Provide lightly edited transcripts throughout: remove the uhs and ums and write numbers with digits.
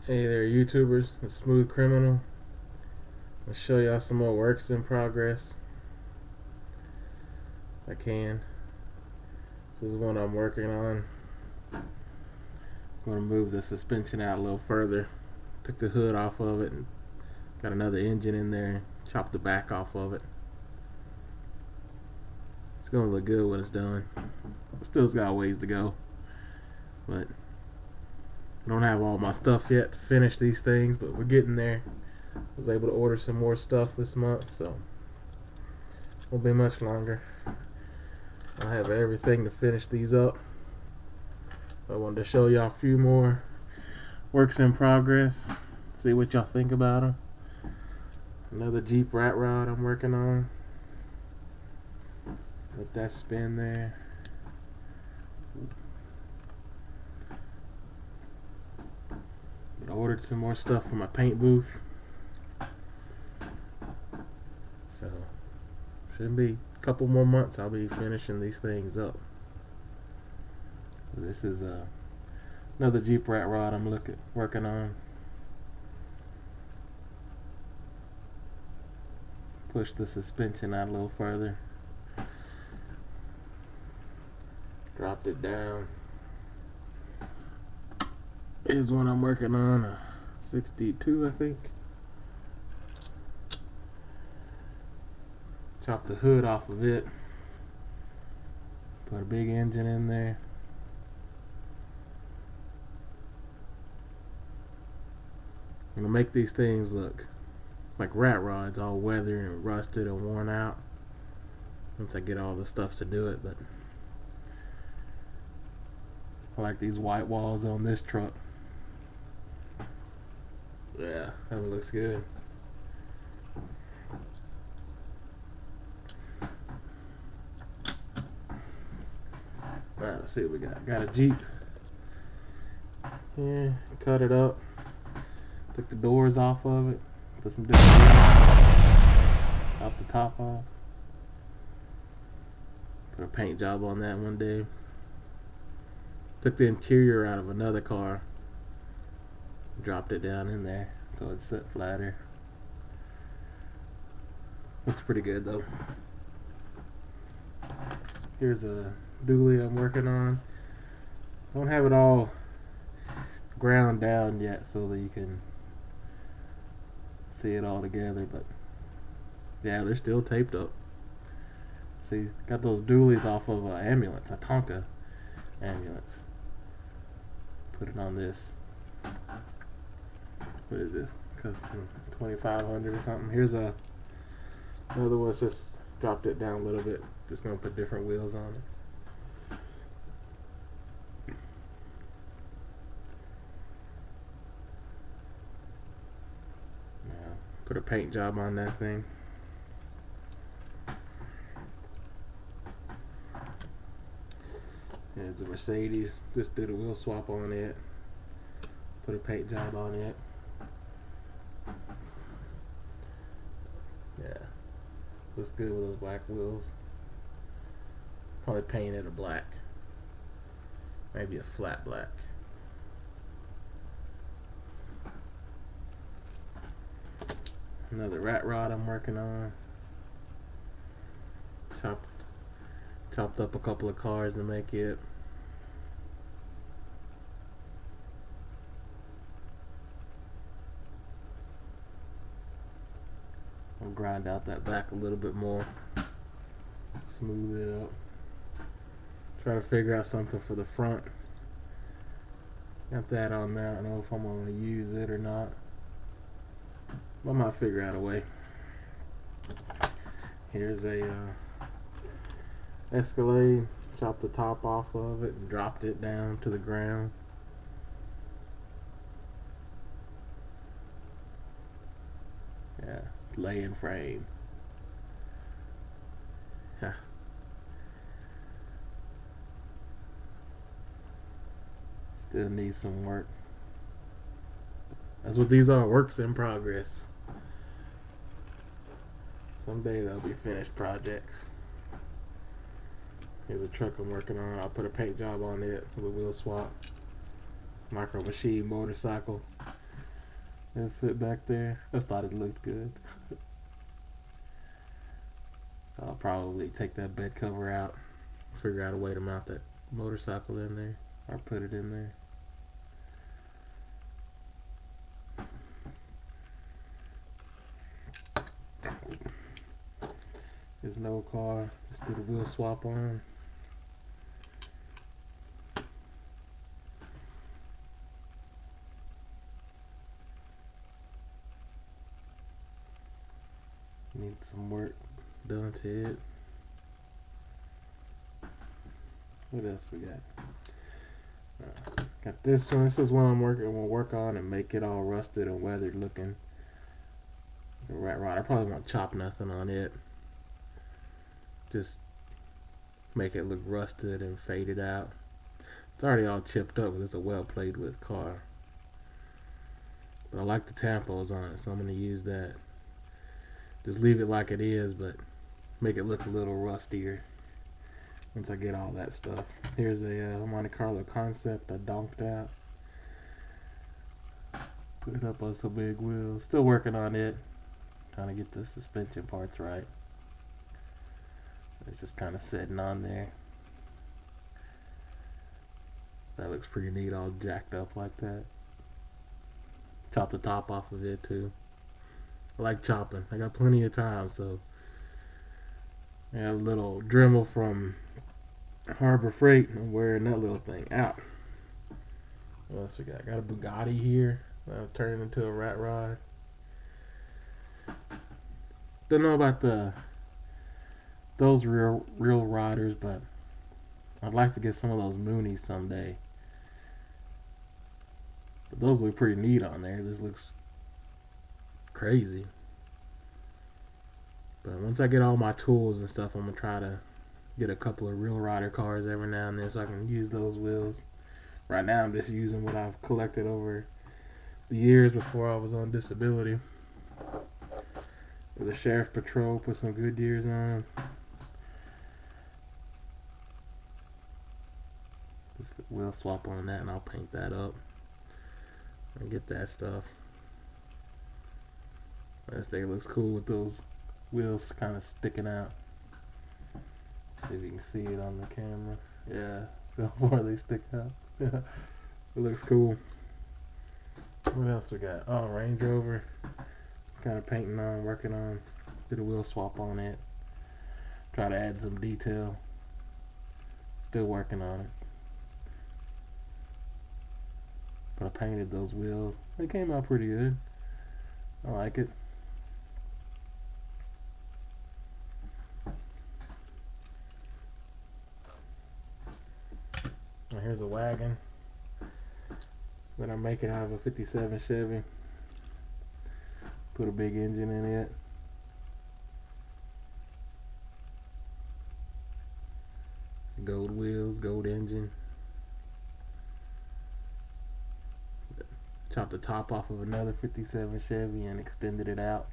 Hey there, YouTubers. It's Smooth Criminal. I'll show y'all some more works in progress. If I can. This is one I'm working on. I'm going to move the suspension out a little further. Took the hood off of it and got another engine in there. Chopped the back off of it. It's going to look good when it's done. Still's got a ways to go. But I don't have all my stuff yet to finish these things, but we're getting there. I was able to order some more stuff this month, so won't be much longer. I have everything to finish these up. I wanted to show y'all a few more works in progress. See what y'all think about them. Another Jeep rat rod I'm working on. Let that spin there. I ordered some more stuff for my paint booth. So shouldn't be a couple more months I'll be finishing these things up. This is another Jeep rat rod I'm working on. Push the suspension out a little further. Dropped it down. Here's one I'm working on, a 62 I think. Chopped the hood off of it. Put a big engine in there. I'm gonna make these things look like rat rods, all weathered and rusted and worn out once I get all the stuff to do it. But I like these white walls on this truck. Yeah, that one looks good. Alright, let's see what we got. Got a Jeep. Yeah, cut it up. Took the doors off of it. Put some different Chop the top off. Put a paint job on that one day. Took the interior out of another car. Dropped it down in there so it sit flatter. Looks pretty good though. Here's a dually I'm working on. Don't have it all ground down yet so that you can see it all together, but yeah, they're still taped up. See, got those dualies off of an ambulance, a Tonka ambulance. Put it on this. What is this? Custom 2500 or something. Here's another one's just dropped it down a little bit. Just gonna put different wheels on it. Now, put a paint job on that thing. There's a Mercedes. Just did a wheel swap on it. Put a paint job on it. Yeah, looks good with those black wheels. Probably paint it a black. Maybe a flat black. Another rat rod I'm working on. Chopped up a couple of cars to make it. I'll grind out that back a little bit more. Smooth it up. Try to figure out something for the front. Got that on there. I don't know if I'm going to use it or not. I might figure out a way. Here's a Escalade. Chopped the top off of it and dropped it down to the ground. Yeah, laying frame. Yeah. Still needs some work. That's what these are, works in progress. Someday they'll be finished projects. Here's a truck I'm working on. I'll put a paint job on it with a wheel swap. Micro Machine motorcycle. It fit back there. I just thought it looked good. So I'll probably take that bed cover out, figure out a way to mount that motorcycle in there, or put it in there. There's no car. Just do the wheel swap on. Need some work done to it. What else we got? Got this one. This is one we'll work on and make it all rusted and weathered looking. The rat rod. I probably won't chop nothing on it. Just make it look rusted and faded out. It's already all chipped up because it's a well played with car. But I like the tampos on it, so I'm going to use that. Just leave it like it is, but make it look a little rustier once I get all that stuff. Here's a Monte Carlo Concept I donked out. Put it up on some big wheels. Still working on it. Trying to get the suspension parts right. It's just kind of sitting on there. That looks pretty neat, all jacked up like that. Chop the top off of it too. I like chopping. I got plenty of time, so I got a little Dremel from Harbor Freight. I'm wearing that little thing out. What else we got? I got a Bugatti here. I'll turn it into a rat rod. Don't know about those real riders, but I'd like to get some of those Moonies someday. But those look pretty neat on there. This looks crazy. But once I get all my tools and stuff, I'm gonna try to get a couple of real rider cars every now and then so I can use those wheels. Right now I'm just using what I've collected over the years before I was on disability. For the Sheriff Patrol, put some Goodyears on. Just wheel swap on that and I'll paint that up and get that stuff. I just think it looks cool with those wheels kind of sticking out. See if you can see it on the camera. Yeah, before they stick out. Yeah, it looks cool. What else we got? Oh, Range Rover. Kind of painting on, working on. Did a wheel swap on it. Try to add some detail. Still working on it. But I painted those wheels. They came out pretty good. I like it. Now here's a wagon that I'm making out of a 57 Chevy. Put a big engine in it. Gold wheels, gold engine. Chopped the top off of another 57 Chevy and extended it out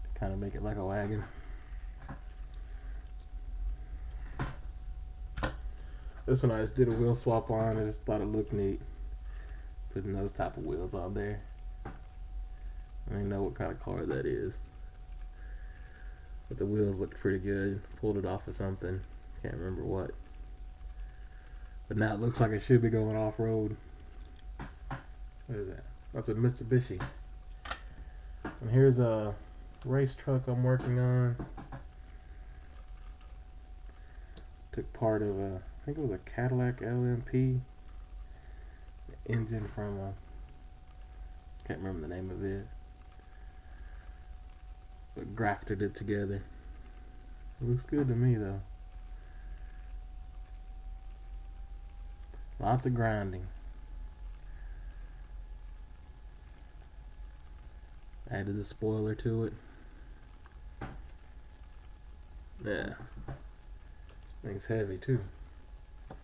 to kind of make it like a wagon. This one I just did a wheel swap on. I just thought it looked neat. Putting those type of wheels on there. I don't even know what kind of car that is. But the wheels looked pretty good. Pulled it off of something. Can't remember what. But now it looks like it should be going off-road. What is that? That's a Mitsubishi. And here's a race truck I'm working on. Took part of a, I think it was a Cadillac LMP. The engine from a, can't remember the name of it. But grafted it together. It looks good to me though. Lots of grinding. Added a spoiler to it. Yeah. Thing's heavy too.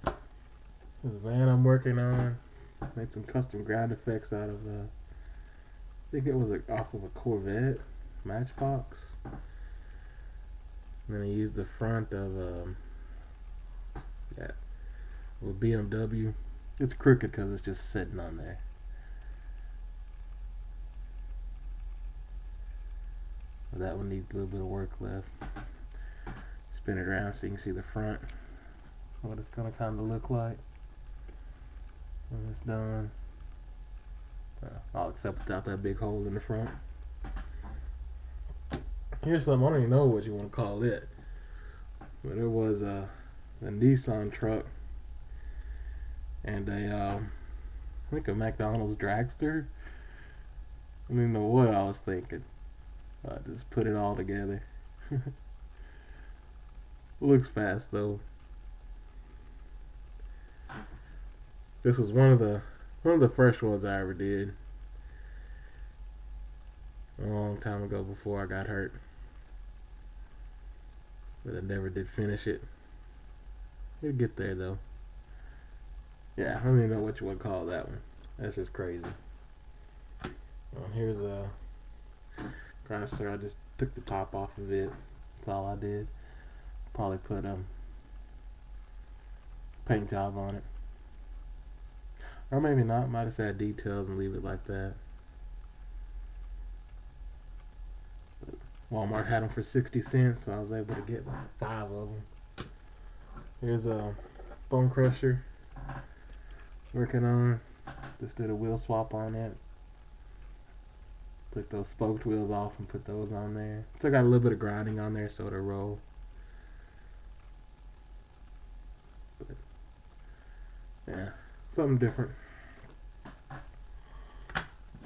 This van I'm working on. Made some custom ground effects out of I think it was off of a Corvette Matchbox. And then I used the front of a BMW. It's crooked because it's just sitting on there. But that one needs a little bit of work left. Spin it around so you can see the front, what it's gonna kind of look like when it's done. All except without that big hole in the front. Here's something I don't even know what you want to call it, but it was a Nissan truck and I think a McDonald's dragster. I don't even know what I was thinking. I just put it all together. Looks fast though. This was one of the first ones I ever did a long time ago before I got hurt, but I never did finish it. We'll get there though. Yeah, I don't even know what you would call that one. That's just crazy. Here's a Chrysler. I just took the top off of it. That's all I did. Probably put paint job on it, or maybe not. Might just add details and leave it like that. But Walmart had them for 60 cents, so I was able to get 5 of them. Here's a bone crusher. Working on. Just did a wheel swap on it. Took those spoked wheels off and put those on there. Still got a little bit of grinding on there so it'll roll. But yeah, something different.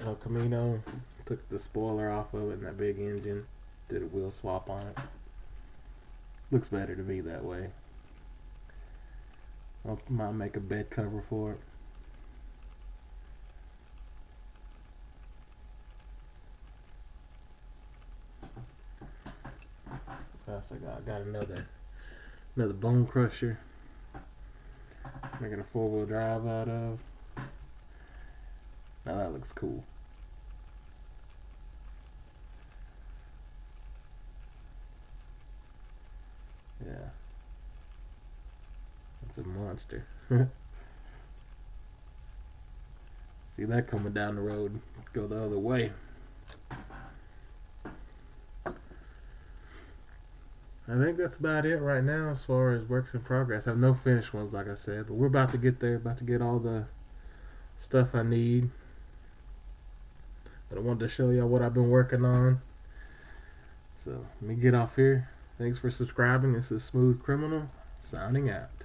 El Camino. Took the spoiler off of it and that big engine. Did a wheel swap on it. Looks better to me that way. I might make a bed cover for it. I got another bone crusher. Making a 4-wheel drive out of. Now that looks cool. Yeah. It's a monster. See that coming down the road. Go the other way. I think that's about it right now as far as works in progress. I have no finished ones, like I said, but we're about to get there. About to get all the stuff I need. But I wanted to show y'all what I've been working on. So let me get off here. Thanks for subscribing. This is Smooth Criminal signing out.